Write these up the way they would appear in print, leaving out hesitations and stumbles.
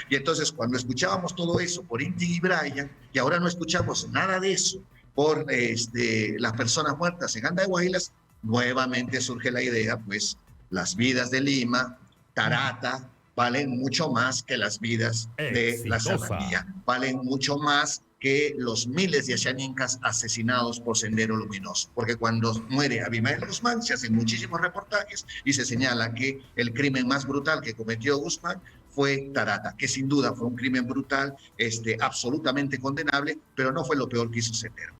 Y entonces cuando escuchábamos todo eso por Inti y Brian, y ahora no escuchamos nada de eso por las personas muertas en Andahuaylas, nuevamente surge la idea, pues las vidas de Lima, Tarata, valen mucho más que las vidas de la Serranía, valen mucho más que los miles de Axaninkas asesinados por Sendero Luminoso. Porque cuando muere Abimael Guzmán, se hacen muchísimos reportajes y se señala que el crimen más brutal que cometió Guzmán fue Tarata, que sin duda fue un crimen brutal, absolutamente condenable, pero no fue lo peor que hizo Sendero.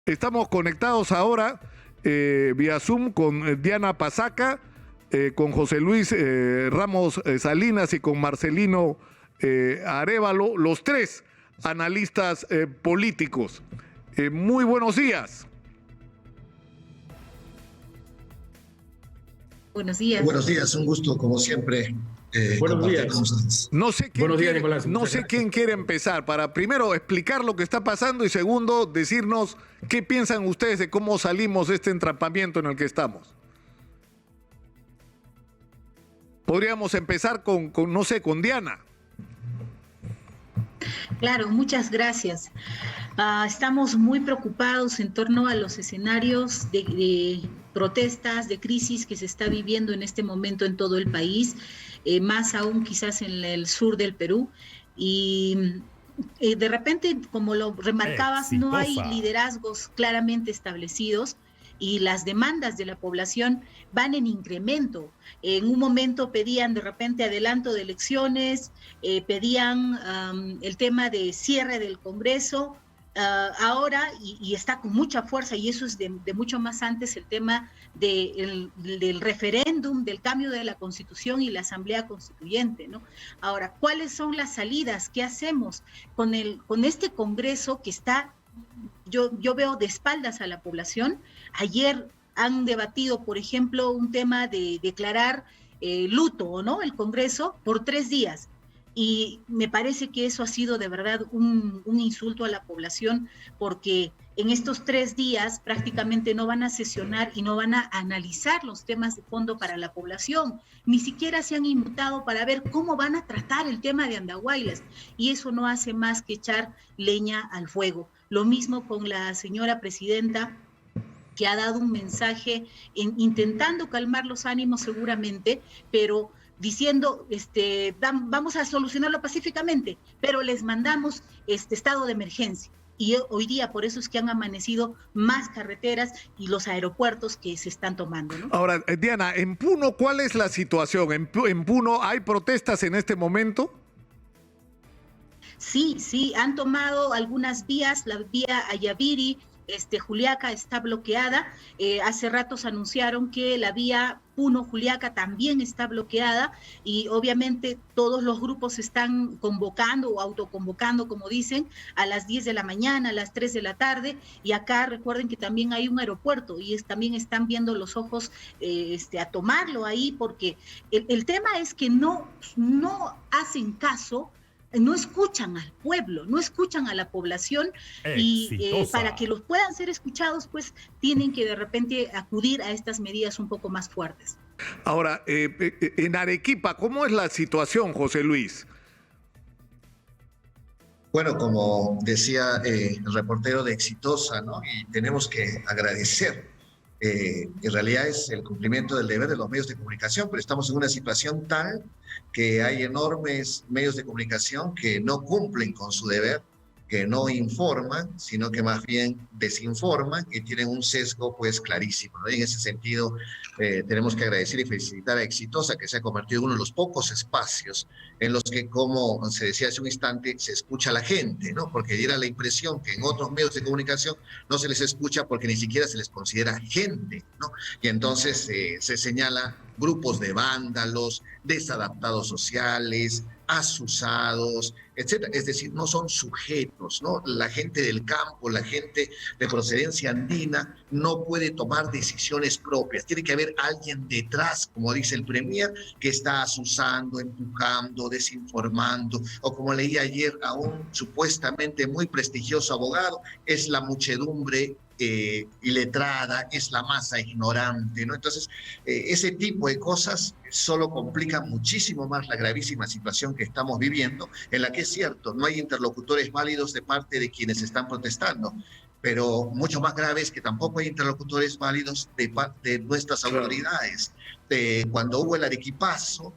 Estamos conectados ahora vía Zoom con Diana Pasaca, con José Luis Ramos Salinas y con Marcelino Arévalo, los tres analistas políticos. Muy buenos días. Buenos días. Buenos días, un gusto como siempre. Buenos días. No sé quién, buenos días, Nicolás. No sé quién quiere empezar para primero explicar lo que está pasando y segundo decirnos qué piensan ustedes de cómo salimos de este entrampamiento en el que estamos. Podríamos empezar con Diana. Claro, muchas gracias. Estamos muy preocupados en torno a los escenarios de protestas, de crisis que se está viviendo en este momento en todo el país, más aún quizás en el sur del Perú. Y de repente, como lo remarcabas, no hay liderazgos claramente establecidos y las demandas de la población van en incremento. En un momento pedían de repente adelanto de elecciones, pedían el tema de cierre del Congreso, ahora, y está con mucha fuerza, y eso es de mucho más antes, el tema del referéndum, del cambio de la Constitución y la Asamblea Constituyente, ¿no? Ahora, ¿cuáles son las salidas? ¿Qué hacemos con este Congreso que está, yo veo de espaldas a la población? Ayer han debatido, por ejemplo, un tema de declarar luto, ¿no? El Congreso por 3 días. Y me parece que eso ha sido de verdad un insulto a la población, porque en estos 3 días prácticamente no van a sesionar y no van a analizar los temas de fondo para la población. Ni siquiera se han invitado para ver cómo van a tratar el tema de Andahuaylas. Y eso no hace más que echar leña al fuego. Lo mismo con la señora presidenta, que ha dado un mensaje intentando calmar los ánimos seguramente, pero diciendo, vamos a solucionarlo pacíficamente, pero les mandamos estado de emergencia. Y hoy día por eso es que han amanecido más carreteras y los aeropuertos que se están tomando, ¿no? Ahora, Diana, en Puno, ¿cuál es la situación? ¿En Puno hay protestas en este momento? Sí, han tomado algunas vías, la vía Ayaviri, Juliaca está bloqueada. Hace ratos anunciaron que la vía Puno-Juliaca también está bloqueada y obviamente todos los grupos están convocando o autoconvocando, como dicen, a las 10 de la mañana, a las 3 de la tarde, y acá recuerden que también hay un aeropuerto y también están viendo los ojos a tomarlo ahí, porque el tema es que no hacen caso, no escuchan al pueblo, no escuchan a la población y para que los puedan ser escuchados, pues tienen que de repente acudir a estas medidas un poco más fuertes. Ahora, en Arequipa, ¿cómo es la situación, José Luis? Bueno, como decía el reportero de Exitosa, ¿no? Y tenemos que agradecer. En realidad es el cumplimiento del deber de los medios de comunicación, pero estamos en una situación tal que hay enormes medios de comunicación que no cumplen con su deber, que no informan, sino que más bien desinforman y tienen un sesgo pues clarísimo, ¿no? Y en ese sentido tenemos que agradecer y felicitar a Exitosa, que se ha convertido en uno de los pocos espacios en los que, como se decía hace un instante, se escucha a la gente, ¿no? Porque diera la impresión que en otros medios de comunicación no se les escucha porque ni siquiera se les considera gente, ¿no? Y entonces se señala grupos de vándalos, desadaptados sociales, asusados, etcétera. Es decir, no son sujetos, ¿no? La gente del campo, la gente de procedencia andina no puede tomar decisiones propias. Tiene que haber alguien detrás, como dice el premier, que está asusando, empujando, desinformando, o como leí ayer a un supuestamente muy prestigioso abogado, es la muchedumbre iletrada, es la masa ignorante, ¿no? Entonces, ese tipo de cosas solo complican muchísimo más la gravísima situación que estamos viviendo, en la que es cierto, no hay interlocutores válidos de parte de quienes están protestando, pero mucho más grave es que tampoco hay interlocutores válidos de parte de nuestras autoridades. Cuando hubo el arequipazo,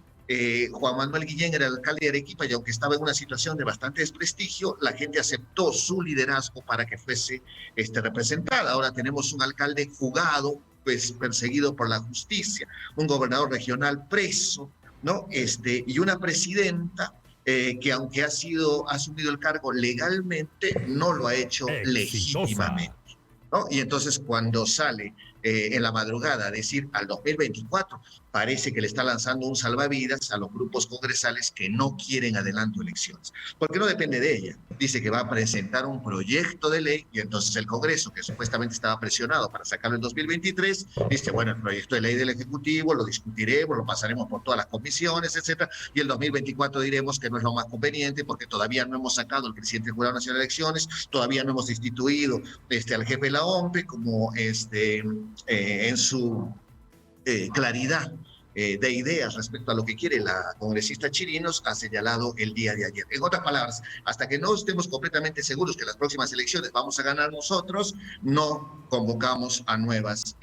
Juan Manuel Guillén era el alcalde de Arequipa y aunque estaba en una situación de bastante desprestigio, la gente aceptó su liderazgo para que fuese representada. Ahora tenemos un alcalde fugado, pues perseguido por la justicia, un gobernador regional preso, ¿no? Y una presidenta que aunque ha asumido el cargo legalmente, no lo ha hecho legítimamente, ¿no? Y entonces cuando sale en la madrugada a decir al 2024, parece que le está lanzando un salvavidas a los grupos congresales que no quieren adelanto elecciones, porque no depende de ella. Dice que va a presentar un proyecto de ley y entonces el Congreso, que supuestamente estaba presionado para sacarlo en 2023, dice, bueno, el proyecto de ley del Ejecutivo lo discutiremos, lo pasaremos por todas las comisiones, etcétera, y el 2024 diremos que no es lo más conveniente porque todavía no hemos sacado al presidente del Jurado Nacional de Elecciones, todavía no hemos destituido al jefe de la OMPE como en su claridad de ideas respecto a lo que quiere la congresista Chirinos ha señalado el día de ayer. En otras palabras, hasta que no estemos completamente seguros que las próximas elecciones vamos a ganar nosotros, no convocamos a nuevas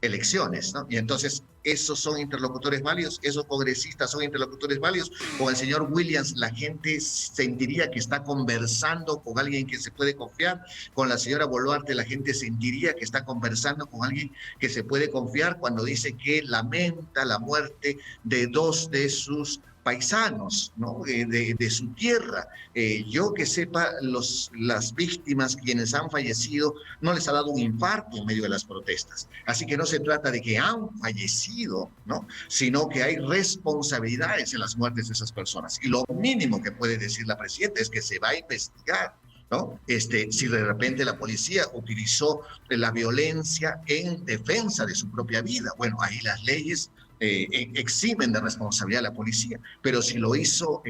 elecciones, ¿no? Y entonces, ¿esos son interlocutores válidos? ¿Esos congresistas son interlocutores válidos? Con el señor Williams, la gente sentiría que está conversando con alguien que se puede confiar. Con la señora Boluarte, la gente sentiría que está conversando con alguien que se puede confiar cuando dice que lamenta la muerte de dos de sus paisanos, ¿no? de su tierra. Yo que sepa, las víctimas, quienes han fallecido, no les ha dado un infarto en medio de las protestas. Así que no se trata de que han fallecido, ¿no? Sino que hay responsabilidades en las muertes de esas personas. Y lo mínimo que puede decir la presidenta es que se va a investigar, ¿no? Si de repente la policía utilizó la violencia en defensa de su propia vida. Bueno, ahí las leyes eximen de responsabilidad a la policía, pero si lo hizo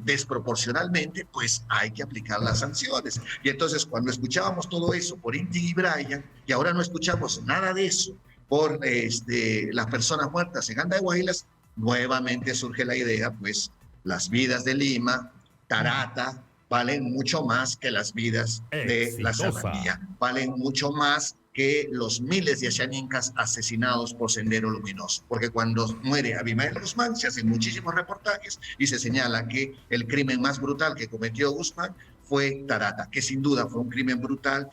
desproporcionalmente, pues hay que aplicar las sanciones. Y entonces cuando escuchábamos todo eso por Inti y Brian, y ahora no escuchamos nada de eso por las personas muertas en Andahuaylas, nuevamente surge la idea, pues las vidas de Lima, Tarata, valen mucho más que las vidas de la Serranía, valen mucho más que los miles de achaninkas asesinados por Sendero Luminoso. Porque cuando muere Abimael Guzmán se hacen muchísimos reportajes y se señala que el crimen más brutal que cometió Guzmán fue Tarata, que sin duda fue un crimen brutal,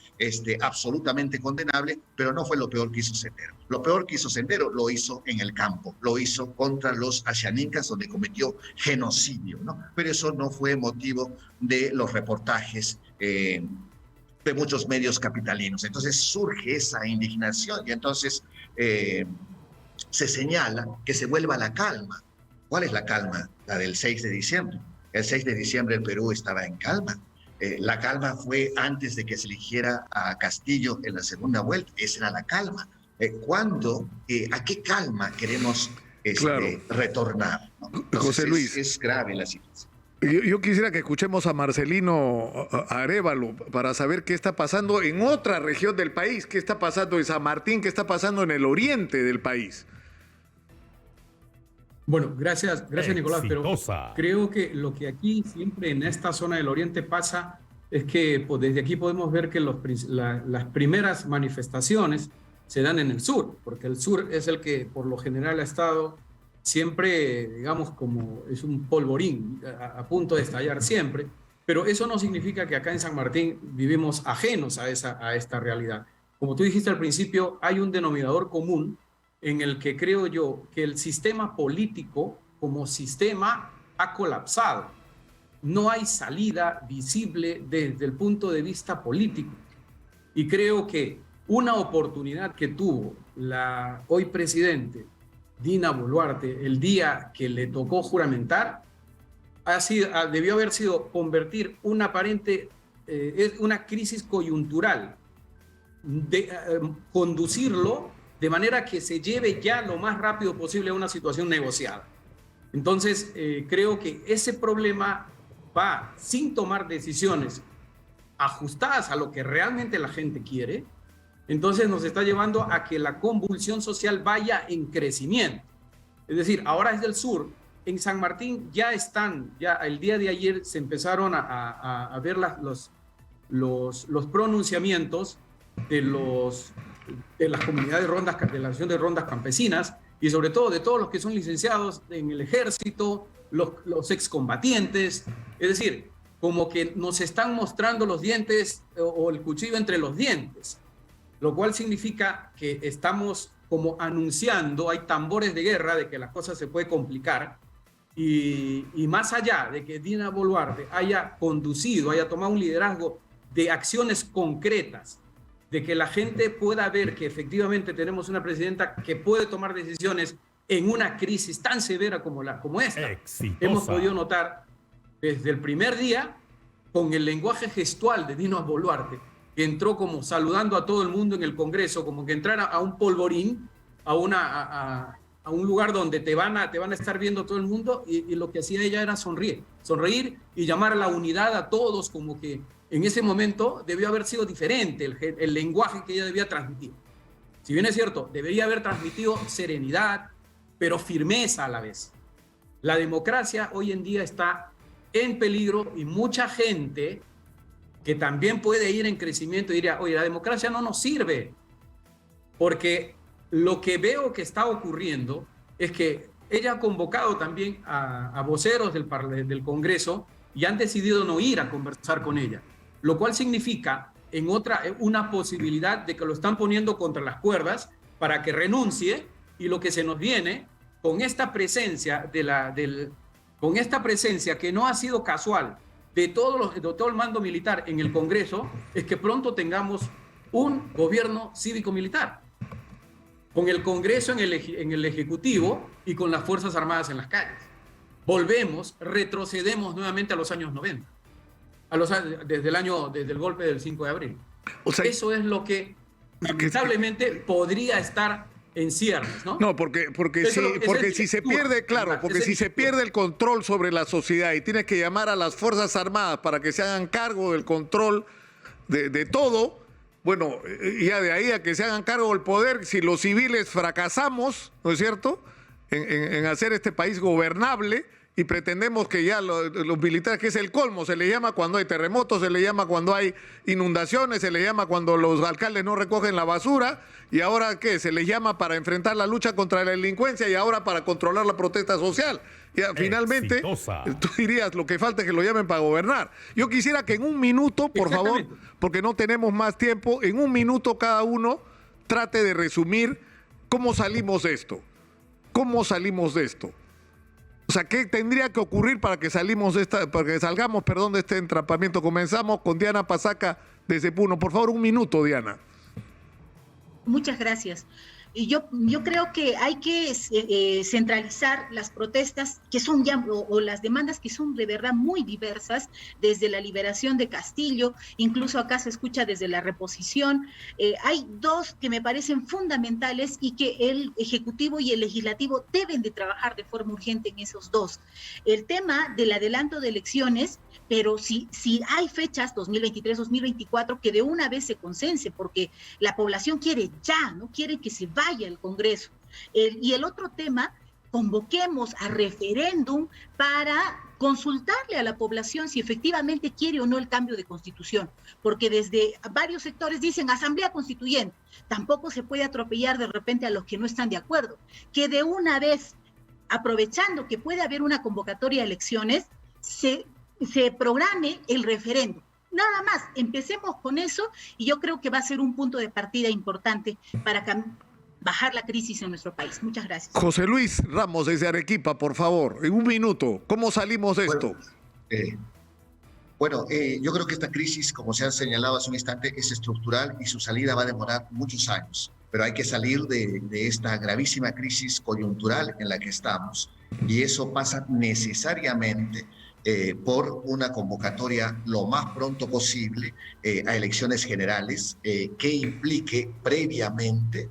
absolutamente condenable, pero no fue lo peor que hizo Sendero. Lo peor que hizo Sendero lo hizo en el campo, lo hizo contra los achaninkas, donde cometió genocidio, ¿no? Pero eso no fue motivo de los reportajes de muchos medios capitalinos. Entonces surge esa indignación y entonces se señala que se vuelva la calma. ¿Cuál es la calma? La del 6 de diciembre. El 6 de diciembre el Perú estaba en calma. La calma fue antes de que se eligiera a Castillo en la segunda vuelta. Esa era la calma. ¿A qué calma queremos retornar, ¿no? Entonces, José Luis, es grave la situación. Yo quisiera que escuchemos a Marcelino Arévalo para saber qué está pasando en otra región del país, qué está pasando en San Martín, qué está pasando en el oriente del país. Bueno, gracias Nicolás, pero creo que lo que aquí siempre en esta zona del oriente pasa es que pues, desde aquí podemos ver que las primeras manifestaciones se dan en el sur, porque el sur es el que por lo general ha estado siempre, digamos, como es un polvorín a punto de estallar siempre, pero eso no significa que acá en San Martín vivimos ajenos a esta realidad. Como tú dijiste al principio, hay un denominador común en el que creo yo que el sistema político como sistema ha colapsado. No hay salida visible desde el punto de vista político. Y creo que una oportunidad que tuvo la hoy presidente Dina Boluarte el día que le tocó juramentar debió haber sido convertir una crisis coyuntural, conducirlo de manera que se lleve ya lo más rápido posible a una situación negociada. Entonces, creo que ese problema va sin tomar decisiones ajustadas a lo que realmente la gente quiere, entonces nos está llevando a que la convulsión social vaya en crecimiento. Es decir, ahora es del sur. En San Martín ya el día de ayer se empezaron a ver los pronunciamientos de las comunidades de la acción de rondas campesinas y sobre todo de todos los que son licenciados en el ejército, los excombatientes. Es decir, como que nos están mostrando los dientes o el cuchillo entre los dientes, lo cual significa que estamos como anunciando, hay tambores de guerra de que las cosas se pueden complicar. Y más allá de que Dina Boluarte haya tomado un liderazgo de acciones concretas, de que la gente pueda ver que efectivamente tenemos una presidenta que puede tomar decisiones en una crisis tan severa como esta. Exitosa. Hemos podido notar desde el primer día con el lenguaje gestual de Dina Boluarte, que entró como saludando a todo el mundo en el Congreso, como que entrara a un polvorín, a un lugar donde te van a estar viendo todo el mundo, y lo que hacía ella era sonreír y llamar a la unidad a todos, como que en ese momento debió haber sido diferente el lenguaje que ella debía transmitir. Si bien es cierto, debería haber transmitido serenidad, pero firmeza a la vez. La democracia hoy en día está en peligro y mucha gente que también puede ir en crecimiento diría, oye, la democracia no nos sirve, porque lo que veo que está ocurriendo es que ella ha convocado también a voceros del Congreso y han decidido no ir a conversar con ella, lo cual significa una posibilidad de que lo están poniendo contra las cuerdas para que renuncie, y lo que se nos viene con esta presencia con esta presencia que no ha sido casual de todo el mando militar en el Congreso, es que pronto tengamos un gobierno cívico-militar, con el Congreso en el Ejecutivo y con las Fuerzas Armadas en las calles. Retrocedemos nuevamente a los años 90, desde el golpe del 5 de abril. O sea, eso es lo que lamentablemente podría estar en ciernes, ¿no? No, porque si se pierde, claro, porque si se pierde el control sobre la sociedad y tienes que llamar a las Fuerzas Armadas para que se hagan cargo del control de todo, bueno, ya de ahí a que se hagan cargo del poder, si los civiles fracasamos, ¿no es cierto?, en hacer este país gobernable, y pretendemos que ya los militares, que es el colmo, se le llama cuando hay terremotos, se le llama cuando hay inundaciones, se le llama cuando los alcaldes no recogen la basura, y ahora ¿qué? Se les llama para enfrentar la lucha contra la delincuencia y ahora para controlar la protesta social. Ya, finalmente, Exitosa. tú dirías, lo que falta es que lo llamen para gobernar. Yo quisiera que en un minuto, por favor, porque no tenemos más tiempo, en un minuto cada uno trate de resumir cómo salimos de esto. ¿Cómo salimos de esto? O sea, ¿qué tendría que ocurrir para que salgamos de este entrampamiento? Comenzamos con Diana Pasaca desde Puno. Por favor, un minuto, Diana. Muchas gracias. Y yo creo que hay que centralizar las protestas que son ya, o las demandas que son de verdad muy diversas, desde la liberación de Castillo, incluso acá se escucha desde la reposición. Hay dos que me parecen fundamentales y que el Ejecutivo y el Legislativo deben de trabajar de forma urgente en esos dos. El tema del adelanto de elecciones, pero si hay fechas, 2023, 2024, que de una vez se consense, porque la población quiere ya, no quiere que se vaya el Congreso. Y el otro tema, convoquemos a referéndum para consultarle a la población si efectivamente quiere o no el cambio de constitución, porque desde varios sectores dicen asamblea constituyente, tampoco se puede atropellar de repente a los que no están de acuerdo, que de una vez, aprovechando que puede haber una convocatoria de elecciones, se programe el referéndum. Nada más, empecemos con eso y yo creo que va a ser un punto de partida importante para bajar la crisis en nuestro país. Muchas gracias. José Luis Ramos, desde Arequipa, por favor, en un minuto, ¿cómo salimos de esto? Yo creo que esta crisis, como se ha señalado hace un instante, es estructural y su salida va a demorar muchos años, pero hay que salir de esta gravísima crisis coyuntural en la que estamos, y eso pasa necesariamente por una convocatoria lo más pronto posible a elecciones generales que implique previamente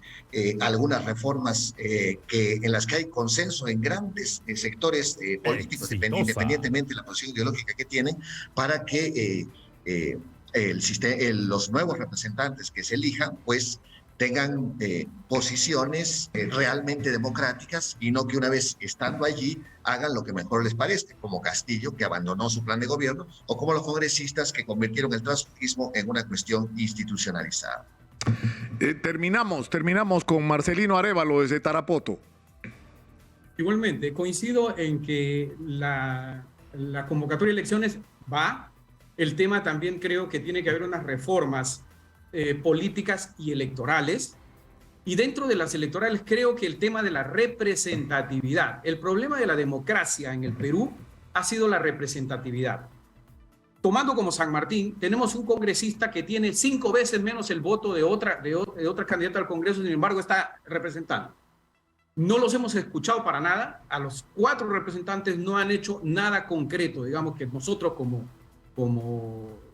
algunas reformas en las que hay consenso en grandes sectores políticos, independientemente de la posición ideológica que tienen, para que los nuevos representantes que se elijan, pues tengan posiciones realmente democráticas y no que una vez estando allí hagan lo que mejor les parezca, como Castillo, que abandonó su plan de gobierno, o como los congresistas que convirtieron el transfugismo en una cuestión institucionalizada. Terminamos con Marcelino Arévalo desde Tarapoto. Igualmente, coincido en que la convocatoria de elecciones va. El tema también creo que tiene que haber unas reformas políticas y electorales. Y dentro de las electorales creo que el tema de la representatividad, el problema de la democracia en el Perú ha sido la representatividad. Tomando como San Martín, tenemos un congresista que tiene 5 veces menos el voto de otra candidata al Congreso, sin embargo está representando. No los hemos escuchado para nada. A los 4 representantes no han hecho nada concreto, digamos, que nosotros como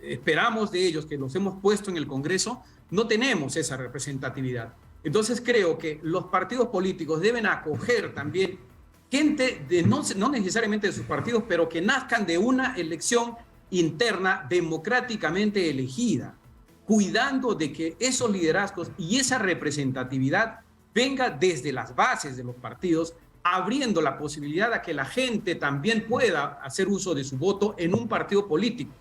esperamos de ellos, que los hemos puesto en el Congreso, no tenemos esa representatividad. Entonces creo que los partidos políticos deben acoger también gente no necesariamente de sus partidos, pero que nazcan de una elección interna democráticamente elegida, cuidando de que esos liderazgos y esa representatividad venga desde las bases de los partidos, abriendo la posibilidad a que la gente también pueda hacer uso de su voto en un partido político,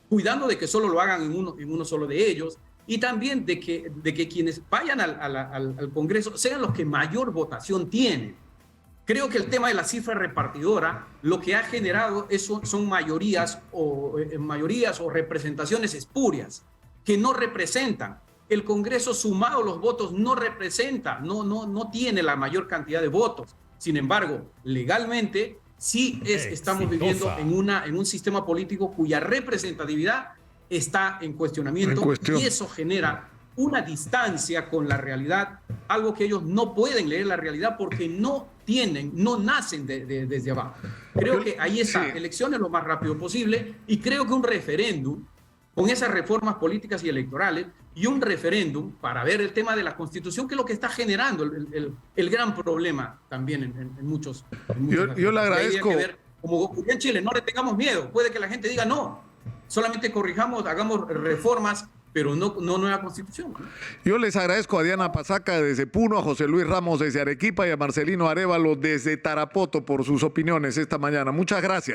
cuidando de que solo lo hagan en uno solo de ellos, y también de que quienes vayan al Congreso sean los que mayor votación tienen. Creo que el tema de la cifra repartidora lo que ha generado son mayorías o representaciones espurias que no representan. El Congreso, sumado los votos, no representa, no tiene la mayor cantidad de votos. Sin embargo, legalmente sí estamos viviendo en un sistema político cuya representatividad está en cuestionamiento, y eso genera una distancia con la realidad, algo que ellos no pueden leer la realidad porque no nacen desde abajo. Creo que ahí está, elecciones lo más rápido posible, y creo que un referéndum con esas reformas políticas y electorales, y un referéndum para ver el tema de la Constitución, que es lo que está generando el gran problema también en muchos. Yo le agradezco. Que ver, como ocurrió en Chile, no le tengamos miedo. Puede que la gente diga no, solamente corrijamos, hagamos reformas, pero no nueva Constitución. Yo les agradezco a Diana Pasaca desde Puno, a José Luis Ramos desde Arequipa y a Marcelino Arévalo desde Tarapoto por sus opiniones esta mañana. Muchas gracias.